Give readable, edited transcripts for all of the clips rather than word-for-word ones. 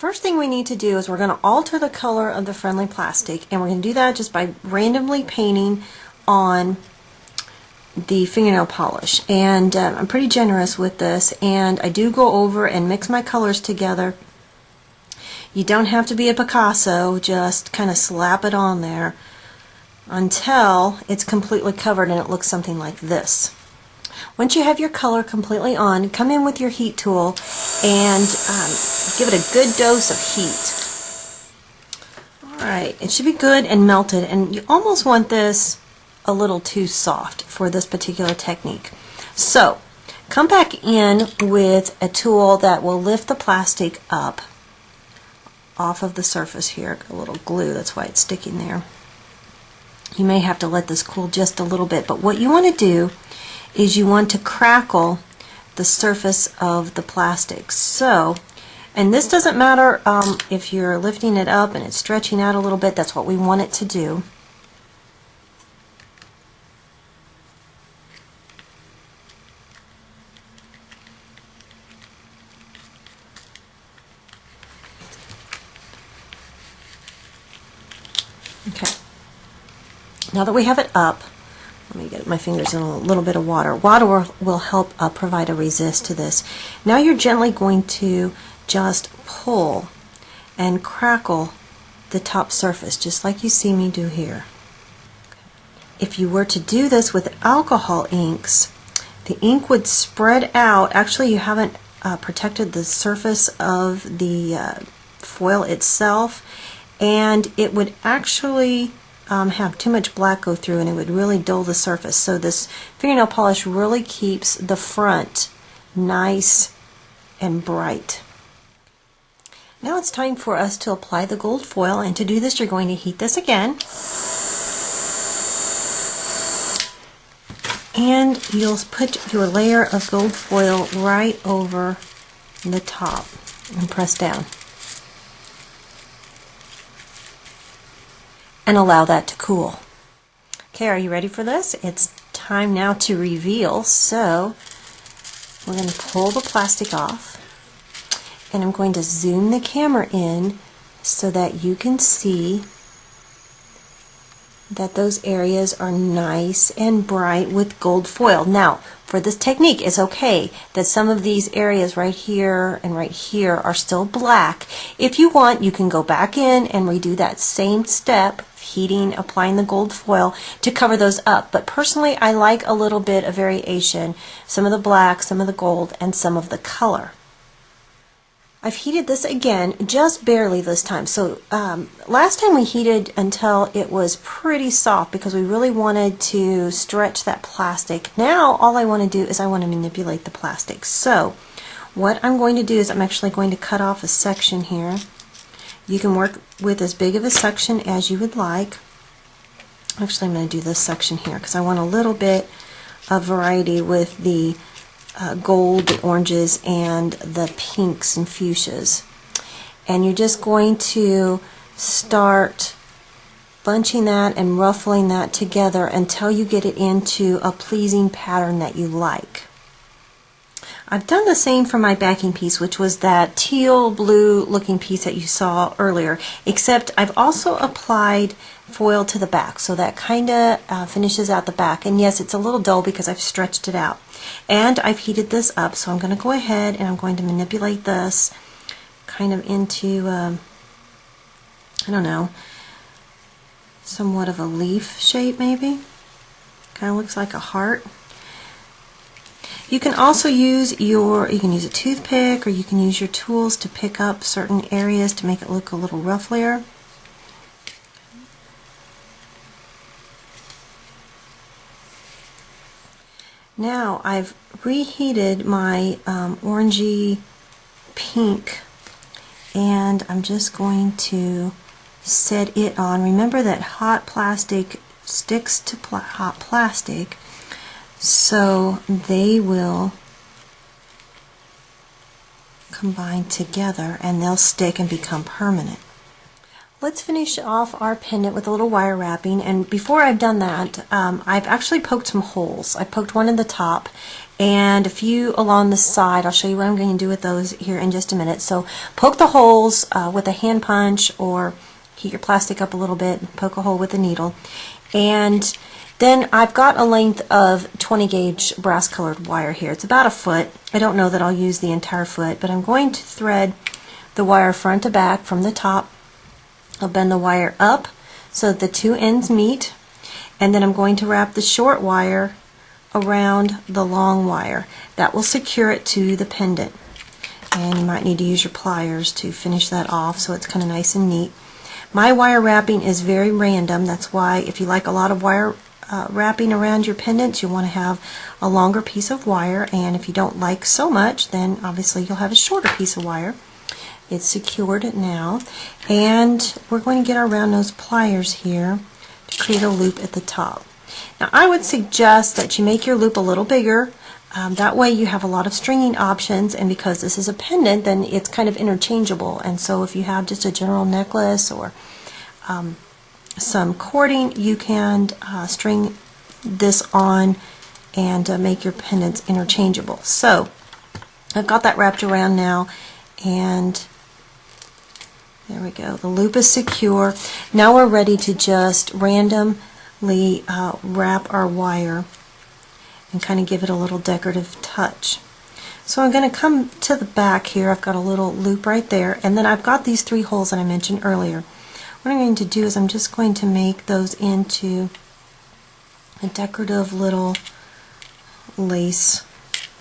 First thing we need to do is we're going to alter the color of the Friendly Plastic, and we're going to do that just by randomly painting on the fingernail polish. And I'm pretty generous with this, and I do go over and mix my colors together. You don't have to be a Picasso, just kind of slap it on there until it's completely covered and it looks something like this. Once you have your color completely on, come in with your heat tool and give it a good dose of heat. Alright, it should be good and melted, and you almost want this a little too soft for this particular technique. So, come back in with a tool that will lift the plastic up off of the surface here. A little glue, that's why it's sticking there. You may have to let this cool just a little bit, but what you want to do is you want to crackle the surface of the plastic. So, and this doesn't matter if you're lifting it up and it's stretching out a little bit, that's what we want it to do. Okay. Now that we have it up, let me get my fingers in a little bit of water. Water will help provide a resist to this. Now you're gently going to just pull and crackle the top surface, just like you see me do here. If you were to do this with alcohol inks, the ink would spread out. Actually, you haven't protected the surface of the foil itself, and it would actually have too much black go through, and it would really dull the surface. So this fingernail polish really keeps the front nice and bright. Now it's time for us to apply the gold foil, and to do this you're going to heat this again, and you'll put your layer of gold foil right over the top and press down. And allow that to cool. Okay, are you ready for this? It's time now to reveal. So we're going to pull the plastic off, and I'm going to zoom the camera in so that you can see that those areas are nice and bright with gold foil. Now, for this technique, it's okay that some of these areas right here and right here are still black. If you want, you can go back in and redo that same step, heating, applying the gold foil to cover those up. But personally, I like a little bit of variation, some of the black, some of the gold, and some of the color. I've heated this again, just barely this time. So last time we heated until it was pretty soft because we really wanted to stretch that plastic. Now all I want to do is I want to manipulate the plastic. So what I'm going to do is I'm actually going to cut off a section here. You can work with as big of a section as you would like. Actually, I'm going to do this section here because I want a little bit of variety with the gold, the oranges, and the pinks and fuchsias. And you're just going to start bunching that and ruffling that together until you get it into a pleasing pattern that you like. I've done the same for my backing piece, which was that teal blue looking piece that you saw earlier, except I've also applied foil to the back, so that kind of finishes out the back. And yes, it's a little dull because I've stretched it out. And I've heated this up, so I'm going to go ahead and I'm going to manipulate this kind of into, I don't know, somewhat of a leaf shape maybe. Kind of looks like a heart. You can also use you can use a toothpick, or you can use your tools to pick up certain areas to make it look a little rufflier. Now I've reheated my orangey pink, and I'm just going to set it on. Remember that hot plastic sticks to hot plastic, so they will combine together and they'll stick and become permanent. Let's finish off our pendant with a little wire wrapping, and before I've done that, I've actually poked some holes. I poked one in the top and a few along the side. I'll show you what I'm going to do with those here in just a minute. So poke the holes with a hand punch, or heat your plastic up a little bit and poke a hole with a needle. And then I've got a length of 20 gauge brass colored wire here. It's about a foot. I don't know that I'll use the entire foot, but I'm going to thread the wire front to back from the top. I'll bend the wire up so that the two ends meet, and then I'm going to wrap the short wire around the long wire. That will secure it to the pendant, and you might need to use your pliers to finish that off so it's kind of nice and neat. My wire wrapping is very random. That's why if you like a lot of wire wrapping around your pendants, you want to have a longer piece of wire, and if you don't like so much, then obviously you'll have a shorter piece of wire. It's secured now, and we're going to get our round nose pliers here to create a loop at the top. Now I would suggest that you make your loop a little bigger. That way you have a lot of stringing options, and because this is a pendant, then it's kind of interchangeable. And so if you have just a general necklace or some cording, you can string this on and make your pendants interchangeable. So I've got that wrapped around now, and there we go. The loop is secure. Now we're ready to just randomly wrap our wire and kind of give it a little decorative touch. So I'm going to come to the back here. I've got a little loop right there, and then I've got these 3 holes that I mentioned earlier. What I'm going to do is I'm just going to make those into a decorative little lace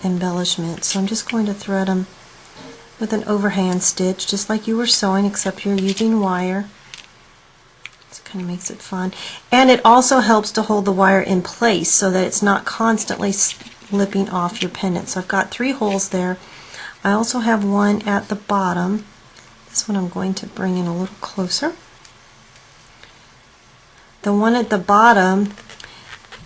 embellishment. So I'm just going to thread them with an overhand stitch, just like you were sewing, except you're using wire. This kind of makes it fun. And it also helps to hold the wire in place so that it's not constantly slipping off your pendant. So I've got 3 holes there. I also have one at the bottom. This one I'm going to bring in a little closer. The one at the bottom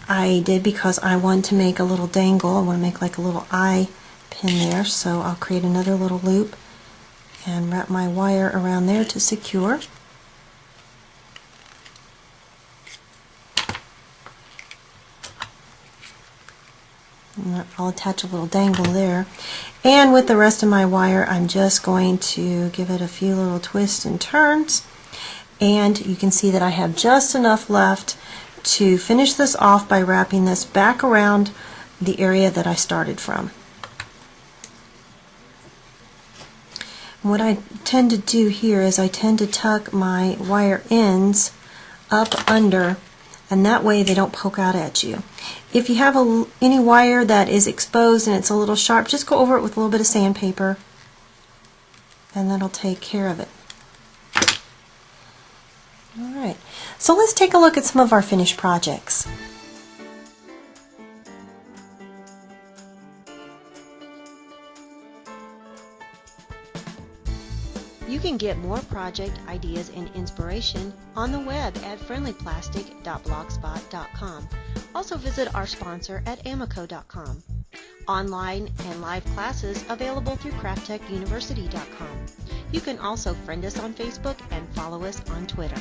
I did because I want to make a little dangle. I want to make like a little eye pin there, so I'll create another little loop and wrap my wire around there to secure. And I'll attach a little dangle there, and with the rest of my wire I'm just going to give it a few little twists and turns, and you can see that I have just enough left to finish this off by wrapping this back around the area that I started from. What I tend to do here is I tend to tuck my wire ends up under, and that way they don't poke out at you. If you have any wire that is exposed and it's a little sharp, just go over it with a little bit of sandpaper, and that'll take care of it. Alright, so let's take a look at some of our finished projects. You can get more project ideas and inspiration on the web at FriendlyPlastic.blogspot.com. Also visit our sponsor at Amico.com. Online and live classes available through CraftTechUniversity.com. You can also friend us on Facebook and follow us on Twitter.